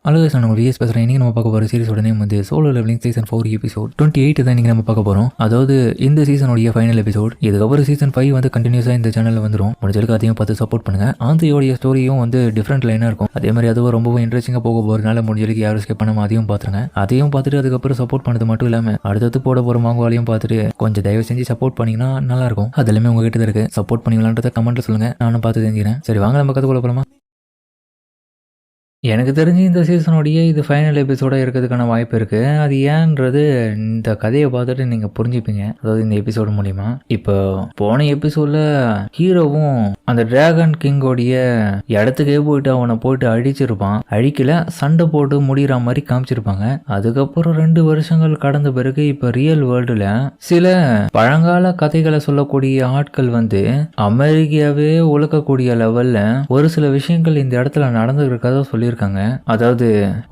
அழகு நான் ஒரு விஎஸ் பேசுகிறேன். இன்றைக்கி நம்ம பார்க்க போகிற சீரிஸோட நேம் வந்து சோலோ லெவலிங் சீசன் 4 எபிசோட் 28 தான் இன்றைக்கி நம்ம பார்க்க போகிறோம். அதாவது இந்த சீசனுடைய ஃபைனல் எபிசோட். இதுக்கப்புறம் சீசன் 5 வந்து கண்டினியூஸாக இந்த சேனலில் வந்துடும். முடிஞ்சதுக்கு அதையும் பார்த்து சப்போர்ட் பண்ணுங்கள். ஆந்தையோடைய ஸ்டோரியும் வந்து டிஃப்ரெண்ட் லைனாக இருக்கும். அதே மாதிரி அதுவும் ரொம்பவும் இன்ட்ரெஸ்டிங்காக போக போகிறதுனால முடிஞ்சதுக்கு யாரும் ஸ்கிப் பண்ணாமல் அதையும் பார்த்துருங்க. அதையும் பார்த்துட்டு அதுக்கப்புறம் சப்போர்ட் பண்ணது மட்டும் இல்லாமல் அடுத்தது போட போகிற மாங்குவாலையும் பார்த்துட்டு கொஞ்சம் தயவு செஞ்சு சப்போர்ட் பண்ணிங்கன்னா நல்லாயிருக்கும். அது எல்லாமே உங்ககிட்ட தான் இருக்குது. சப்போர்ட் பண்ணிங்களான்றதை கமெண்ட்டில் சொல்லுங்கள். நானும் பார்த்து தெரிஞ்சுக்கிறேன். சரி வாங்க நம்ம கற்றுக்கொள்ள போகிறோமா. எனக்கு தெரிஞ்சு இந்த சீசனுடைய இது ஃபைனல் எபிசோடாக இருக்கிறதுக்கான வாய்ப்பு இருக்குது. அது ஏன்றது இந்த கதையை பார்த்துட்டு நீங்கள் புரிஞ்சுப்பீங்க. அதாவது இந்த எபிசோடு மூலிமா இப்போ போன எபிசோடில் ஹீரோவும் அந்த டிராகன் கிங்கோடைய இடத்துக்கே போயிட்டு அவனை போயிட்டு அழிச்சிருப்பான். அழிக்கல, சண்டை போட்டு முடிகிற மாதிரி காமிச்சிருப்பாங்க. அதுக்கப்புறம் 2 வருஷங்கள் கடந்த பிறகு இப்போ ரியல் வேர்ல்டில் சில பழங்கால கதைகளை சொல்லக்கூடிய ஆட்கள் வந்து அமெரிக்காவே உலகக்கூடிய லெவலில் ஒரு சில விஷயங்கள் இந்த இடத்துல நடந்துருக்கதா சொல்லி இருக்காங்க. அதாவது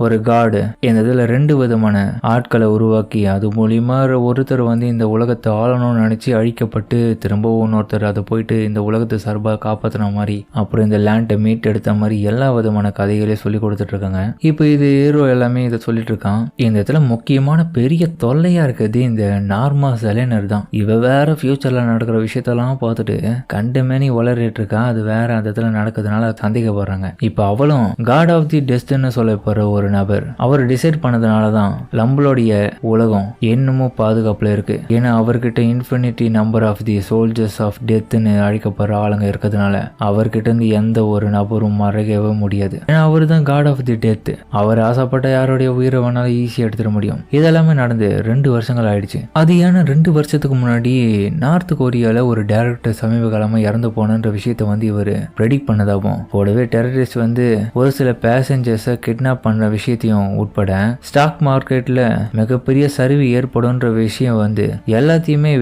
ஒரு காடு இந்த இதுல 2 விதமான ஆட்களை உருவாக்கி அது மூலியமா ஒருத்தர் வந்து இந்த உலகத்தை ஆளணும்னு நினைச்சு அழிக்கப்பட்டு திரும்பவும் இன்னொருத்தர் அதை போயிட்டு இந்த உலகத்தை சார்பாக காப்பாற்றின மாதிரி, அப்புறம் இந்த லேண்டை மீட் எடுத்த மாதிரி எல்லா விதமான கதைகளையும் சொல்லி கொடுத்துட்டு இருக்காங்க. இப்போ இது ஹீரோ எல்லாமே இதை சொல்லிட்டு இருக்கான். இந்த இடத்துல முக்கியமான பெரிய தொல்லையா இருக்குது இந்த நார்மா செலேனர் தான். இவ வேற ஃபியூச்சர்ல நடக்கிற விஷயத்தெல்லாம் பார்த்துட்டு கண்டமேனி வளரிட்டு இருக்கா. அது வேற அந்த இடத்துல நடக்கிறதுனால சந்தேகப்படுறாங்க. இப்போ அவளும் காட் ஆஃப் தி டெஸ்ட்னு சொல்லப்படுற ஒரு நபர் அவர் டிசைட் பண்ணதுனால தான் நம்மளுடைய உலகம் இன்னமும் பாதுகாப்புல இருக்கு. ஏன்னா அவர்கிட்ட infinity number of the soldiers of டெத்னு அழைக்கப்படுற ஆளுங்க இருக்கிறதுனால அவர்கிட்ட இருந்து எந்த ஒரு நபரும் மறைக்கவே முடியாது. ஏன்னா அவர் தான் காட் ஆஃப் தி டெத். அவர் ஆசைப்பட்ட யாருடைய உயிரை வேணாலும் ஈஸியாக எடுத்துட முடியும். இதெல்லாமே நடந்து 2 வருஷங்கள் ஆயிடுச்சு. அது ஏன்னா 2 வருஷத்துக்கு முன்னாடி நார்த் கொரியால ஒரு டைரக்டர் சமீப காலமா இறந்து போனன்ற விஷயத்த வந்து இவர் ப்ரெடிக்ட் பண்ணதாகும். கூடவே டெரரிஸ்ட் வந்து ஒரு சில பேசஞ்சர்ஸை கிட்னாப் பண்ணுற விஷயத்தையும் உட்பட ஸ்டாக் மார்க்கெட்டில் மிகப்பெரிய சரிவு ஏற்படும்ன்ற விஷயம் வந்து எல்லாத்தையுமே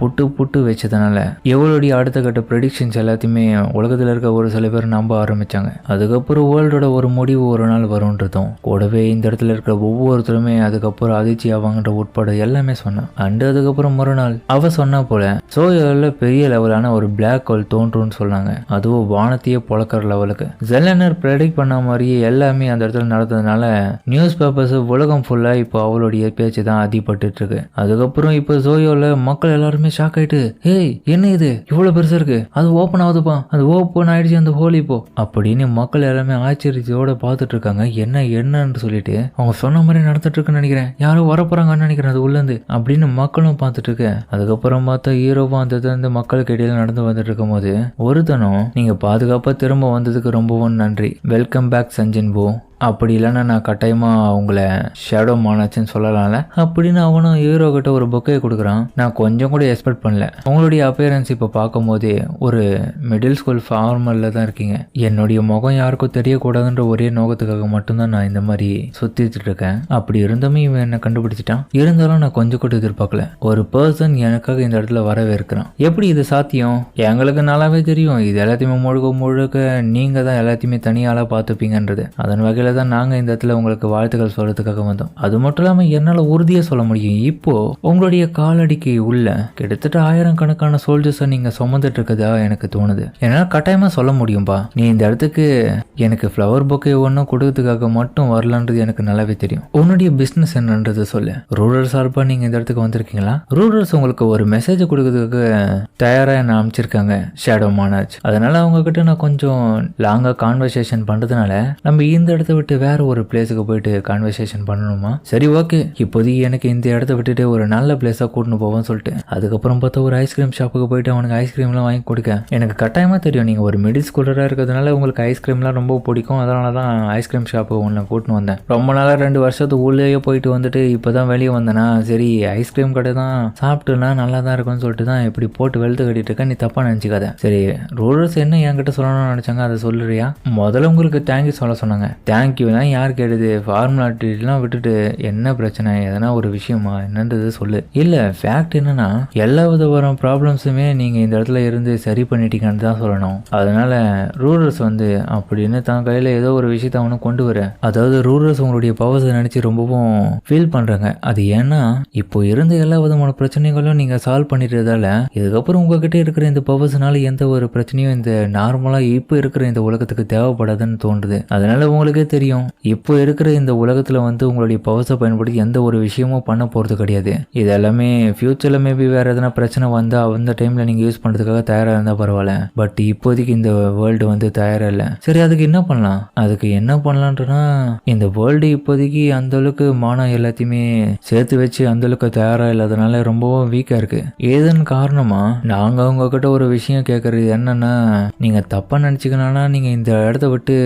புட்டு வச்சதுனால இவளுடைய அடுத்த கட்ட ப்ரெடிக்ஷன்ஸ் எல்லாத்தையுமே உலகத்தில் இருக்க ஒரு சில பேர் நம்ப ஆரம்பிச்சாங்க. அதுக்கப்புறம் வேர்ல்டோட ஒரு முடிவு ஒரு நாள் வரும்ன்றதும் கூடவே இந்த இடத்துல இருக்கிற ஒவ்வொருத்தருமே அதுக்கப்புறம் அதிர்ச்சி ஆவாங்கன்ற உட்பட எல்லாமே சொன்னான். அண்டு அதுக்கப்புறம் மறுநாள் அவ சொன்னா போல சோயோல பெரிய லெவலான ஒரு பிளாக் ஹோல் தோன்றும்னு சொன்னாங்க. அதுவும் வானத்தையே பொழக்கிற லெவலுக்கு ஜெலனர் ப்ரெடிக்ட் பண்ண மாதிரியே எல்லாமே அந்த இடத்துல நடந்ததுனால நியூஸ் பேப்பர்ஸ் உலகம் ஃபுல்லா இப்போ அவளுடைய பேச்சு தான் அதிகப்பட்டு இருக்கு. அதுக்கப்புறம் இப்போ ஜோயோல மக்கள் எல்லாருமே ஷாக் ஆயிட்டு, ஏய் என்ன இது இவ்வளவு பெருசா இருக்கு, அது ஓப்பன் ஆகுதுப்பா, அது ஓப்பன் ஆயிடுச்சு அந்த ஹோல் இப்போ அப்படின்னு மக்கள் எல்லாமே ஆச்சரியத்தோட பார்த்துட்டு இருக்காங்க. என்னன்னு சொல்லிட்டு அவங்க சொன்ன மாதிரி நடந்துட்டு இருக்குன்னு நினைக்கிறேன், யாரும் வரப்போறாங்கன்னு நினைக்கிறேன் அது உள்ள இருந்து அப்படின்னு மக்களும் பார்த்துட்டு இருக்கு. அதுக்கப்புறம் பார்த்தா ஹீரோவும் அந்த மக்களுக்கு இடையில நடந்து வந்துட்டு இருக்கும் போது ஒருத்தனும் நீங்க பாதுகாப்பா திரும்ப வந்ததுக்கு ரொம்பவும் நன்றி, வெல்கம் பேக் சஞ்சன் போ, அப்படி இல்லைன்னா நான் கட்டாயமாக அவங்கள ஷேடோ மானாச்சுன்னு சொல்லலாம்ல அப்படின்னு அவனும் ஹீரோ கிட்ட ஒரு பொக்கையை கொடுக்குறான். நான் கொஞ்சம் கூட எக்ஸ்பெக்ட் பண்ணல. உங்களுடைய அப்பியரன்ஸ் இப்போ பார்க்கும் போதே ஒரு மிடில் ஸ்கூல் ஃபார்மலில் தான் இருக்கீங்க. என்னுடைய முகம் யாருக்கும் தெரியக்கூடாதுன்ற ஒரே நோக்கத்துக்காக மட்டும்தான் நான் இந்த மாதிரி சுற்றிட்டு இருக்கேன். அப்படி இருந்துமே இவன் என்னை கண்டுபிடிச்சிட்டான். இருந்தாலும் நான் கொஞ்சம் கூட எதிர்பார்க்கல. ஒரு பர்சன் எனக்காக இந்த இடத்துல வரவே இருக்கிறான். எப்படி இது சாத்தியம்? எங்களுக்கு நல்லாவே தெரியும் இது எல்லாத்தையுமே முழுக்க நீங்கள் தான் எல்லாத்தையுமே தனியாளாக பார்த்துப்பீங்கன்றது. அதன் வகையில் தான் நாங்கள் இந்த இடத்துல உங்களுக்கு வாழ்த்துக்கள் சொல்றதுக்காக வந்தோம். அது மட்டும் இல்லாமல் என்னால் உறுதியாக சொல்ல முடியும், இப்போ உங்களுடைய காலடிக்கு உள்ள கிட்டத்தட்ட 1000 கணக்கான சோல்ஜர்ஸை நீங்கள் சுமந்துட்டு இருக்கதா எனக்கு தோணுது. என்னால் கட்டாயமாக சொல்ல முடியும்பா, நீ இந்த இடத்துக்கு எனக்கு ஃப்ளவர் பொக்கே ஒன்றும் கொடுக்கறதுக்காக மட்டும் வரலான்றது எனக்கு நல்லாவே தெரியும். உன்னுடைய பிஸ்னஸ் என்னன்றது சொல்லு. ரூரல் சார்பாக நீங்கள் இந்த இடத்துக்கு வந்திருக்கீங்களா? ரூரல்ஸ் உங்களுக்கு ஒரு மெசேஜ் கொடுக்கறதுக்கு தயாராக என்ன அமைச்சிருக்காங்க ஷேடோ மானாஜ். அதனால அவங்க கிட்ட நான் கொஞ்சம் லாங்காக கான்வர்சேஷன் பண்ணுறதுனால நம்ம இந்த இடத்த விட்டு வேற ஒரு பிளேஸுக்கு போயிட்டு கான்வர்சேஷன் பண்ணணுமா? சரி ஓகே, இப்போதைக்கு எனக்கு இந்த இடத்த விட்டுட்டு ஒரு நல்ல பிளேஸாக கூட்டின்னு போவோம்னு சொல்லிட்டு அதுக்கப்புறம் பார்த்தா ஒரு ஐஸ்கிரீம் ஷாப்புக்கு போயிட்டு அவனுக்கு ஐஸ்கிரீம்லாம் வாங்கி கொடுக்க. எனக்கு கட்டாயமாக தெரியும் நீங்கள் ஒரு மிடில் ஸ்கூலராக இருக்கிறதுனால உங்களுக்கு ஐஸ்கிரீம்லாம் ரொம்ப பிடிக்கும். அதனால தான் ஐஸ்கிரீம் ஷாப்பு ஒன்று கூட்டின்னு வந்தேன். ரொம்ப நாளாக 2 வருஷத்துக்கு உள்ளேயே போயிட்டு வந்துட்டு இப்போ தான் வெளியே வந்தேன்னா சரி ஐஸ்கிரீம் கடை தான் சாப்பிட்டுனா நல்லா தான் இருக்கும்னு சொல்லிட்டு தான் இப்படி போட்டு வெளுத்து கட்டிட்டு இருக்க. நீ தப்பாக நினச்சிக்காத. சரி ரூரல்ஸ் என்ன என்கிட்ட சொல்லணும்னு நினச்சாங்க அதை சொல்லுறியா? முதல்ல உங்களுக்கு தேங்க்யூ சொல்ல சொன்னாங்க. தேங்க்யூலாம் யார் கேடுது? ஃபார்மாலிட்டிலாம் விட்டுட்டு என்ன பிரச்சனை, எதனா ஒரு விஷயமா என்னன்றது சொல்லு. இல்லை ஃபேக்ட் என்னன்னா எல்லா விதமான ப்ராப்ளம்ஸுமே நீங்கள் இந்த இடத்துல இருந்து சரி பண்ணிட்டீங்கன்னு தான் சொல்லணும். அதனால ரூரல்ஸ் வந்து அப்படின்னு தான் கையில் ஏதோ ஒரு விஷயத்த அவனை கொண்டு வர, அதாவது ரூரல்ஸ் உங்களுடைய பவர்ஸை நினச்சி ரொம்பவும் ஃபீல் பண்ணுறாங்க. அது ஏன்னா இப்போ இருந்த எல்லா விதமான பிரச்சனைகளும் நீங்கள் சால்வ் பண்ணிட்டதால இதுக்கப்புறம் உங்ககிட்ட இருக்கிற இந்த பவர்ஸ்னால எந்த ஒரு பிரச்சனையும் இந்த நார்மலாக இப்போ இருக்கிற இந்த உலகத்துக்கு தேவைப்படாதுன்னு தோன்றுது. அதனால உங்களுக்கு தெரியும் இப்போ இருக்கிற இந்த உலகத்துல வந்து உங்களுடைய பவர்ஸை பயன்படுத்தி எந்த ஒரு விஷயமும் பண்ண போறது கிடையாது. இது எல்லாமே ஃபியூச்சர்ல மேபி வேற எதனா பிரச்சனை வந்தா அந்த டைம்ல நீங்க யூஸ் பண்றதுக்காக தயாரா இருந்தா பரவாயில்ல. பட் இப்போதைக்கு இந்த வேர்ல்டு வந்து தயாரா இல்லை. சரி, அதுக்கு என்ன பண்ணலாம்? அதுக்கு என்ன பண்ணலான்றனா, இந்த வேர்ல்டு இப்போதைக்கு அந்த அளவுக்கு மானம் எல்லாத்தையுமே சேர்த்து வச்சு அந்த அளவுக்கு தயாரா இல்லாதனால ரொம்பவும் வீக்கா இருக்கு. ஏதன் காரணமா நாங்க உங்ககிட்ட ஒரு விஷயம் கேட்கறது என்னன்னா, நீங்க தப்பா நினைச்சுக்கணும்னா நீங்க இந்த இடத்த விட்டு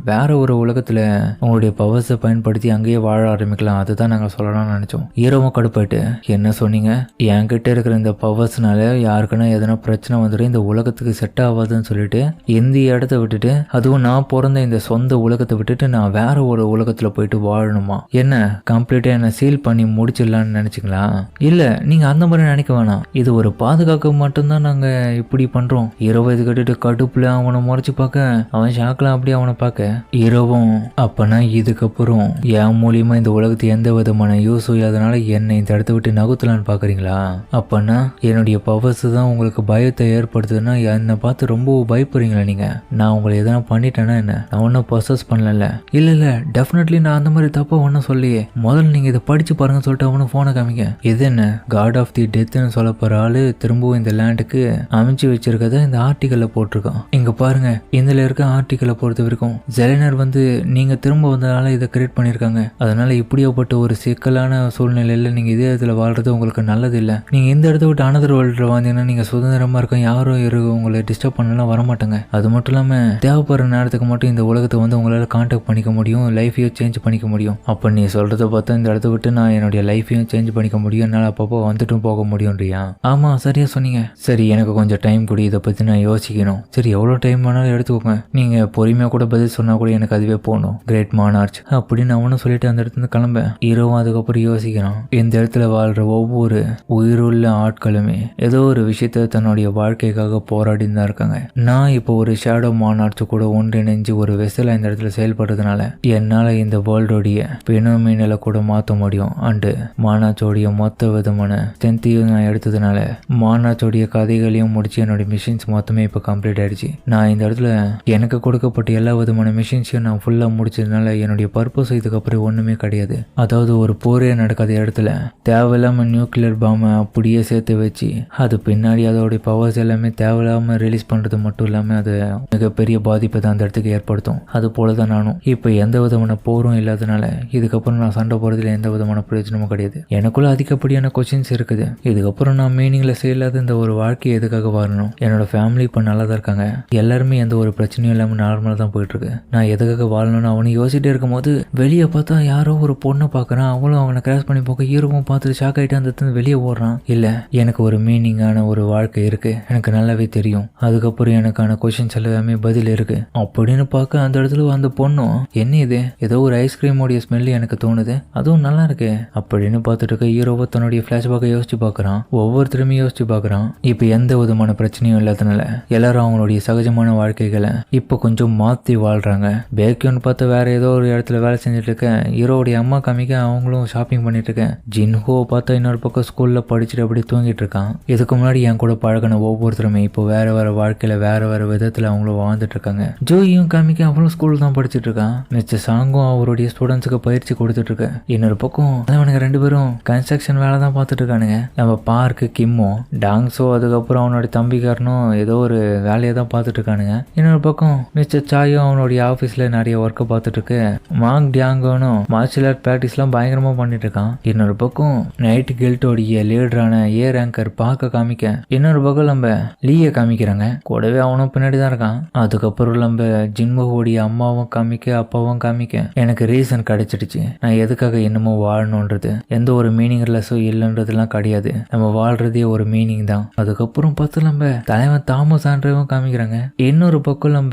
வேற ஒரு உலகத்துல உங்களுடைய பவர்ஸை பயன்படுத்தி அங்கேயே வாழ ஆரம்பிக்கலாம். அதுதான் நாங்க சொல்லலாம்னு நினைச்சோம். ஹீரோவும் கடுப்பாயிட்டு, என்ன சொன்னீங்க? என்கிட்ட இருக்கிற இந்த பவர்ஸ்னால யாருக்குன்னா எதனா பிரச்சனை வந்துடும், இந்த உலகத்துக்கு செட் ஆகாதுன்னு சொல்லிட்டு இந்த இடத்த விட்டுட்டு, அதுவும் நான் பிறந்த இந்த சொந்த உலகத்தை விட்டுட்டு நான் வேற ஒரு உலகத்துல போயிட்டு வாழணுமா? என்ன கம்ப்ளீட்டா என்ன சீல் பண்ணி முடிச்சிடலான்னு நினைச்சுங்களா? இல்ல, நீங்க அந்த மாதிரி நினைக்க வேணாம். இது ஒரு பாதுகாக்க மட்டும்தான் நாங்க இப்படி பண்றோம். ஹீரோவை இது கட்டிட்டு கடுப்புல அவனை முறைச்சு பார்க்க, அவன் ஷாக்லாம் அப்படியே அவனை பார்க்க, ஹீரோவும் அப்பனா இதுக்கப்புறம் என் மூலியமா இந்த உலகத்து எந்த விதமான யூஸும் இல்லாதனால என்னை இந்த இடத்த விட்டு நகுத்தலான்னு பாக்குறீங்களா? அப்பனா என்னுடைய பவர்ஸ் தான் உங்களுக்கு பயத்தை ஏற்படுத்துதுன்னா என்னை பார்த்து ரொம்ப பயப்படுறீங்களா நீங்க? நான் உங்களை எதனா பண்ணிட்டேன்னா என்ன? நான் ஒன்னும் ப்ரொசஸ் பண்ணல. இல்ல டெஃபினெட்லி நான் அந்த மாதிரி தப்பா ஒன்னும் சொல்லியே. முதல்ல நீங்க இதை படிச்சு பாருங்க சொல்லிட்டு அவனும் போனை காமிக்க. இது என்ன காட் ஆஃப் தி டெத்னு சொல்ல போற ஆளு திரும்பவும் இந்த லேண்டுக்கு அமைச்சு வச்சிருக்கத இந்த ஆர்டிக்கல்ல போட்டிருக்கான். இங்க பாருங்க, இதுல இருக்க ஆர்டிக்கலை பொறுத்த வரைக்கும் ஜெலினர் வந்து நீங்க திரும்ப வந்ததால இதை கிரியேட் பண்ணிருக்காங்க. அதனால இப்படியாப்பட்ட ஒரு சிக்கலான சூழ்நிலையில நீங்க இதே இடத்துல வாழ்றது உங்களுக்கு நல்லது இல்ல. நீங்க இந்த இடத்த விட்டு அனதர் வேர்ல்ட்ல வாழ்ந்தீங்கன்னா நீங்க சுதந்திரமா இருக்கும், யாரும் உங்களை டிஸ்டர்ப் பண்ணலாம் வரமாட்டாங்க. அது மட்டும் இல்லாம தேவைப்படுற நேரத்துக்கு மட்டும் இந்த உலகத்தை வந்து உங்களால கான்டாக்ட் பண்ணிக்க முடியும், லைஃபையும் சேஞ்ச் பண்ணிக்க முடியும். அப்ப நீ சொல்றத பார்த்தா இந்த இடத்த விட்டு நான் என்னுடைய லைஃபையும் சேஞ்ச் பண்ணிக்க முடியும், என்னால அப்பப்போ வந்துட்டும் போக முடியும்ன்றியா? ஆமா, சரியா சொன்னீங்க. சரி, எனக்கு கொஞ்சம் டைம் கொடு, இதை பத்தி நான் யோசிக்கணும். சரி, எவ்வளவு டைம் வேணாலும் எடுத்துக்கோங்க. நீங்க பொறுமையா கூட பதில் சொன்னா கூட எனக்கு அதுவே போகணும். கிரேட் மானார்ச் அப்படின்னு அவனும் சொல்லிட்டு அந்த இடத்துல கிளம்ப, ஹீரோவும் அதுக்கப்புறம் யோசிக்கிறான். இந்த இடத்துல வாழ்ற ஒவ்வொரு உயிருள்ள ஆட்களுமே ஏதோ ஒரு விஷயத்த தன்னுடைய வாழ்க்கைக்காக போராடி தான் இருக்காங்க. நான் இப்போ ஒரு ஷேடோ மானார்ச் கூட ஒன்றிணைஞ்சு ஒரு வெசலா இந்த இடத்துல செயல்படுறதுனால என்னால இந்த வேர்ல்டோடைய பெனோமினலை கூட மாற்ற முடியும். அண்டு மானார்ச்சோடைய மொத்த விதமான ஸ்ட்ரென்த்தையும் நான் எடுத்ததுனால மானார்ச்சோடைய கதைகளையும் முடிச்சு என்னுடைய மிஷின்ஸ் மொத்தமே இப்போ கம்ப்ளீட் ஆயிடுச்சு. நான் இந்த இடத்துல எனக்கு கொடுக்கப்பட்ட எல்லா விதமான மிஷின்ஸையும் நான் ஃபுல்லா முடிச்சதுனால என்னுடைய பர்பஸ் இதுக்கப்புறம் ஒண்ணுமே கிடையாது. அதாவது ஒரு போரே நடக்காத இடத்துல தேவையில்லாம நியூக்ளியர் பாம்பை அப்படியே சேர்த்து வச்சு அது பின்னாடி அதோடைய பவர்ஸ் எல்லாமே தேவையில்லாம ரிலீஸ் பண்றது மட்டும் இல்லாம அது மிகப்பெரிய பாதிப்பை தான் அந்த இடத்துக்கு ஏற்படுத்தும். அது போலதான் நானும் இப்போ எந்த விதமான போரும் இல்லாதனால இதுக்கப்புறம் நான் சண்டை போறதுல எந்த விதமான பிரயோஜனமும் கிடையாது. எனக்குள்ள அதிகப்படியான கொஸ்டின்ஸ் இருக்குது. இதுக்கப்புறம் நான் மீனிங்லெஸ் இல்லாத இந்த ஒரு வாழ்க்கையை எதுக்காக வரணும்? என்னோட ஃபேமிலி இப்போ நல்லா தான் இருக்காங்க, எல்லாருமே எந்த ஒரு பிரச்சனையும் இல்லாம நார்மலா தான் போயிட்டு இருக்கு. நான் எதுக்காக வாழணும்னு அவனு யோசிச்சுட்டே இருக்கும் போது வெளியே பார்த்தா யாரோ ஒரு பொண்ணை பாக்குறான். அவளும் அவனை கிராஸ் பண்ணி போக ஹீரோவும் பார்த்துட்டு ஷாக் ஆயிட்டு அந்த வெளியே ஓடுறான். இல்ல, எனக்கு ஒரு மீனிங்கான ஒரு வாழ்க்கை இருக்கு, எனக்கு நல்லாவே தெரியும். அதுக்கப்புறம் எனக்கான கொஸ்டின்ஸ் எல்லாமே பதில் இருக்கு அப்படின்னு பார்க்க அந்த இடத்துல அந்த பொண்ணும் என்ன இது ஏதோ ஒரு ஐஸ்கிரீமோடைய ஸ்மெல் எனக்கு தோணுது, அதுவும் நல்லா இருக்கு அப்படின்னு பார்த்துட்டு இருக்க ஹீரோவை தன்னுடைய பிளாஷ்பேக்கை யோசிச்சு பார்க்கறான். ஒவ்வொருத்தருமே யோசிச்சு பார்க்கறான். இப்போ எந்த விதமான பிரச்சனையும் இல்லாதனால எல்லாரும் அவங்களுடைய சகஜமான வாழ்க்கைகளை இப்போ கொஞ்சம் மாற்றி வாழ்றாங்க. பேக்கியோன்னு பார்த்து வேற ஏதோ ஒரு இடத்துல வேலை செஞ்சுட்டு இருக்கேன். ஹீரோடைய அம்மா காமிக்க அவங்களும் ஷாப்பிங் பண்ணிட்டு இருக்கேன். ஜின்ஹோ பார்த்தா இன்னொரு பக்கம் ஸ்கூல்ல படிச்சுட்டு அப்படியே தூங்கிட்டு இருக்கான். இதுக்கு முன்னாடி என் கூட பழகின ஒவ்வொருத்தருமே இப்போ வேற வேற வாழ்க்கையில வேற வேற விதத்துல அவங்களும் வாழ்ந்துட்டு இருக்காங்க. ஜோயும் காமிக்க அவளும் ஸ்கூல் தான் படிச்சுட்டு இருக்கான். மிஸ்டர் சாங்கும் அவருடைய ஸ்டூடெண்ட்ஸுக்கு பயிற்சி கொடுத்துட்டு இருக்கு. இன்னொரு பக்கம் அவனுக்கு ரெண்டு பேரும் கன்ஸ்ட்ரக்ஷன் வேலை தான் பார்த்துட்டு இருக்கானுங்க. நம்ம பார்க்கு கிம்மோ டாங்ஸோ அதுக்கப்புறம் அவனோட தம்பிக்காரனும் ஏதோ ஒரு வேலையை தான் பார்த்துட்டு இருக்கானுங்க. இன்னொரு பக்கம் மிஸ்டர் சாயும் அவனுடைய ஆஃபீஸ்ல நிறைய ஒர்க்கை பார்த்துட்டு இருக்கு. மாங் டியாங்கோனும் மார்ஷல் ஆர்ட் ப்ராக்டிஸ்லாம் பயங்கரமா பண்ணிட்டு இருக்கான். இன்னொரு பக்கம் நைட் கில்ட்டோடைய லீடரான ஏர் ஆங்கர் பார்க்க காமிக்க, இன்னொரு பக்கம் நம்ம லீயை காமிக்கிறாங்க. கூடவே அவனும் பின்னாடி தான் இருக்கான். அதுக்கப்புறம் நம்ம ஜின்மோடைய அம்மாவும் காமிக்க அப்பாவும் காமிக்க எனக்கு ரீசன் கிடைச்சிடுச்சு. நான் எதுக்காக இன்னமும் வாழணுன்றது எந்த ஒரு மீனிங்லெஸ்ஸும் இல்லைன்றதுலாம் கிடையாது. நம்ம வாழ்றதே ஒரு மீனிங் தான். அதுக்கப்புறம் பார்த்து நம்ம தலைவன் தாமஸ் ஆண்ட்ரேவும் காமிக்கிறாங்க. இன்னொரு பக்கம் நம்ம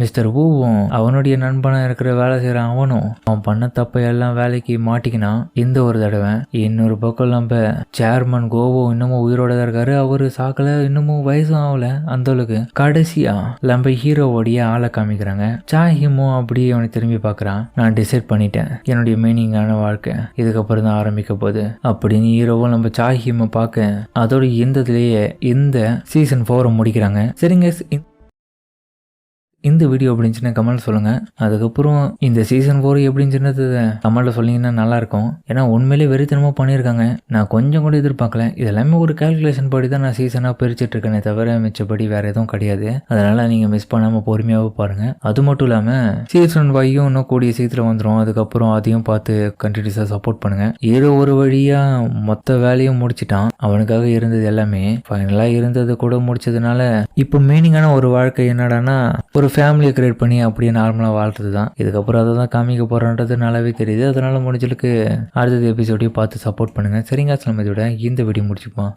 மிஸ்டர் வூவும் அவனுடைய நண்பனா இருக்கிற வேலை செய்யற அவனும் அவன் பண்ண தப்ப எல்லாம் வேலைக்கு மாட்டிக்கினான் இந்த ஒரு தடவை. இன்னொரு பக்கம் நம்ம சேர்மன் கோவோ இன்னமும் உயிரோட தான் இருக்காரு. அவரு சாக்கல, இன்னமும் வயசும் ஆகல அந்த அளவுக்கு. கடைசியா நம்ம ஹீரோவோடைய ஆளை காமிக்கிறாங்க. சாஹிமும் அப்படியே அவனை திரும்பி பாக்குறான். நான் டிசைட் பண்ணிட்டேன், என்னுடைய மீனிங்கான வாழ்க்கை இதுக்கப்புறம் தான் ஆரம்பிக்க போகுது அப்படின்னு ஹீரோவும் நம்ம சாஹிமை பார்க்க அதோட இந்த சீசன் 4 முடிக்கிறாங்க. சரிங்க, இந்த வீடியோ எப்படி இருந்துச்சுன்னு கமெண்ட் சொல்லுங்கள். அதுக்கப்புறம் இந்த சீசன் 4 எப்படி இருந்துச்சுன்னு கமெண்ட்டில் சொன்னீங்கன்னா நல்லாயிருக்கும். ஏன்னா உண்மையிலேயே வெறித்தனமாக பண்ணியிருக்காங்க. நான் கொஞ்சம் கூட எதிர்பார்க்கல. இதெல்லாமே ஒரு கால்குலேஷன் படி தான் நான் சீசனாக பிரிச்சுட்டு இருக்கேனே தவிர மிச்சப்படி வேறு எதுவும் கிடையாது. அதனால் நீங்கள் மிஸ் பண்ணாமல் பொறுமையாகவே பாருங்கள். அது மட்டும் இல்லாமல் சீசன் 5 இன்னும் கூடிய சீக்கிரம் வந்துடும். அதுக்கப்புறம் அதையும் பார்த்து கண்டினியூஸாக சப்போர்ட் பண்ணுங்கள். ஏதோ ஒரு வழியாக மொத்த வேலையும் முடிச்சிட்டான். அவனுக்காக இருந்தது எல்லாமே ஃபைனலாக இருந்தது கூட முடிச்சதுனால இப்போ மீனிங்கான ஒரு வாழ்க்கை என்னடானா ஒரு ஃபேமிலியை கிரியேட் பண்ணி அப்படியே நார்மலாக வாழ்றது தான். இதுக்கப்புறம் அதை தான் காமிக்க போகிறன்றது நல்லாவே தெரியுது. அதனால் முடிஞ்சளுக்கு அடுத்தது எபிசோடையும் பார்த்து சப்போர்ட் பண்ணுங்கள். சரிங்க, நம்ம இதோட இந்த வீடியோ முடிச்சுப்போம்.